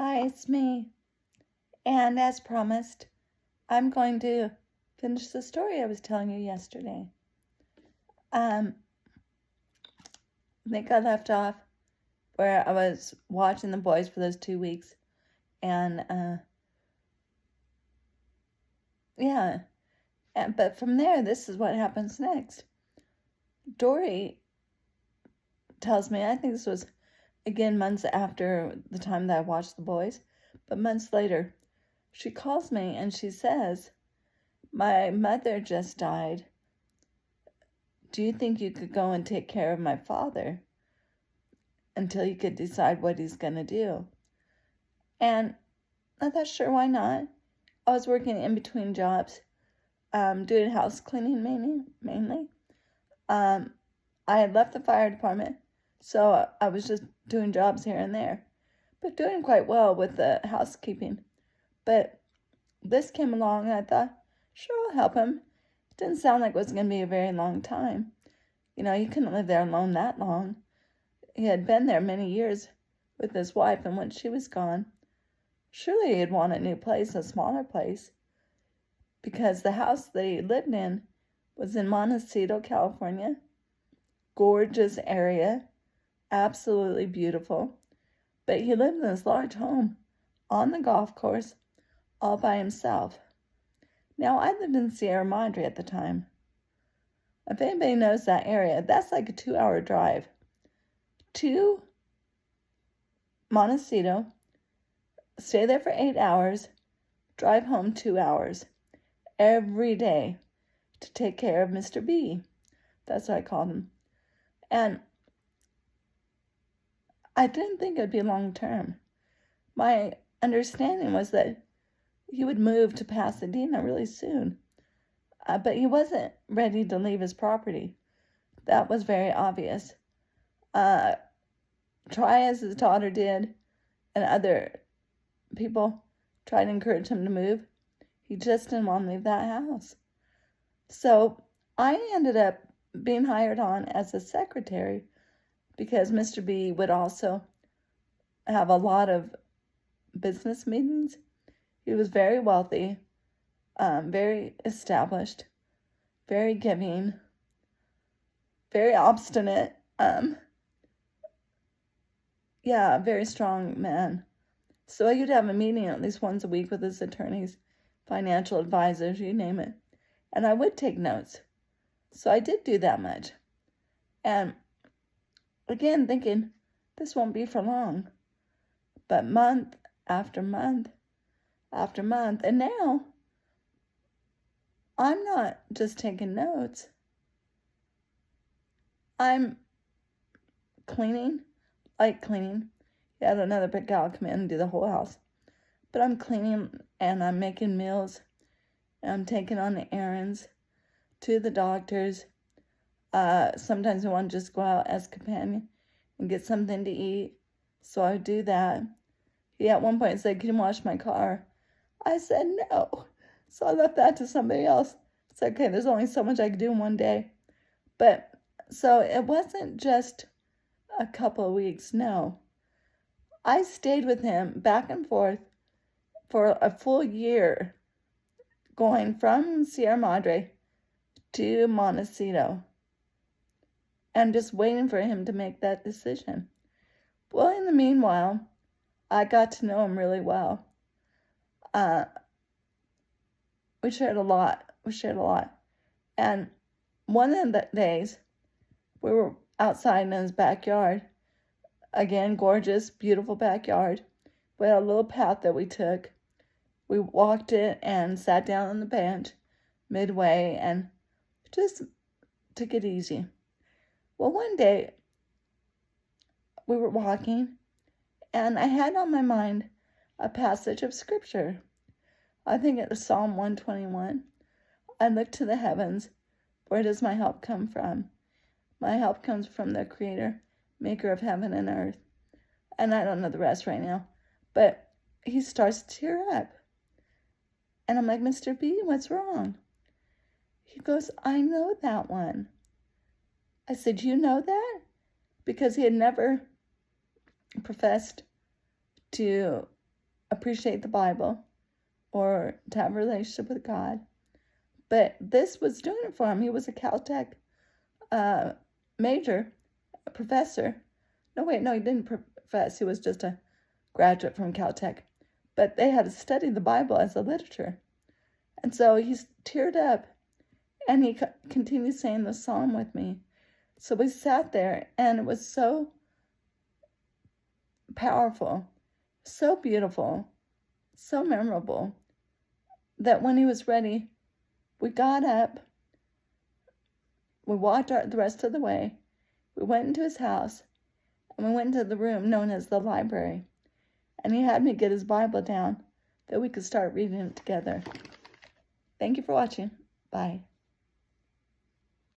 Hi, it's me. And as promised, I'm going to finish the story I was telling you yesterday. I think I left off where I was watching the boys for those 2 weeks. And yeah, but from there, this is what happens next. Dory tells me, I think this was, again, months after the time that I watched the boys, but months later, she calls me and she says, my mother just died. Do you think you could go and take care of my father until he could decide what he's going to do? And I thought, sure, why not? I was working in between jobs, doing house cleaning mainly. I had left the fire department, so I was just doing jobs here and there, but doing quite well with the housekeeping. But this came along, and I thought, sure, I'll help him. It didn't sound like it was going to be a very long time. You know, you couldn't live there alone that long. He had been there many years with his wife, and when she was gone, surely he'd want a new place, a smaller place, because the house that he lived in was in Montecito, California. Gorgeous area, absolutely beautiful. But he lived in this large home on the golf course all by himself. Now, I lived in Sierra Madre at the time. If anybody knows that area, that's like a 2-hour drive to Montecito, stay there for 8 hours, drive home 2 hours every day to take care of Mr. B. That's what I called him. And I didn't think it would be long term. My understanding was that he would move to Pasadena really soon. But he wasn't ready to leave his property. That was very obvious. Try as his daughter did, and other people tried to encourage him to move, he just didn't want to leave that house. So I ended up being hired on as a secretary because Mr. B would also have a lot of business meetings. He was very wealthy, very established, very giving, very obstinate. Very strong man. So you'd have a meeting at least once a week with his attorneys, financial advisors, you name it. And I would take notes. So I did do that much. And again, thinking, this won't be for long. But month after month after month. And now, I'm not just taking notes. I'm cleaning, light cleaning. He had another big gal come in and do the whole house. But I'm cleaning and I'm making meals. And I'm taking on the errands to the doctors. Sometimes I want to just go out as a companion and get something to eat. So I do that. He at one point said, can you wash my car? I said no. So I left that to somebody else. It's okay, there's only so much I could do in one day. But so it wasn't just a couple of weeks, no. I stayed with him back and forth for a full year, going from Sierra Madre to Montecito, and just waiting for him to make that decision. Well, in the meanwhile, I got to know him really well. We shared a lot. And one of the days, we were outside in his backyard. Again, gorgeous, beautiful backyard. We had a little path that we took. We walked it and sat down on the bench midway and just took it easy. Well, one day, we were walking, and I had on my mind a passage of scripture. I think it was Psalm 121. I look to the heavens. Where does my help come from? My help comes from the Creator, maker of heaven and earth. And I don't know the rest right now. But he starts to tear up. And I'm like, Mr. B, what's wrong? He goes, I know that one. I said, you know that? Because he had never professed to appreciate the Bible or to have a relationship with God. But this was doing it for him. He was a Caltech major, a professor. No, he didn't profess. He was just a graduate from Caltech. But they had to study the Bible as a literature. And so he teared up, and he continued saying the psalm with me. So we sat there, and it was so powerful, so beautiful, so memorable, that when he was ready, we got up, we walked the rest of the way, we went into his house, and we went into the room known as the library. And he had me get his Bible down that we could start reading it together. Thank you for watching. Bye.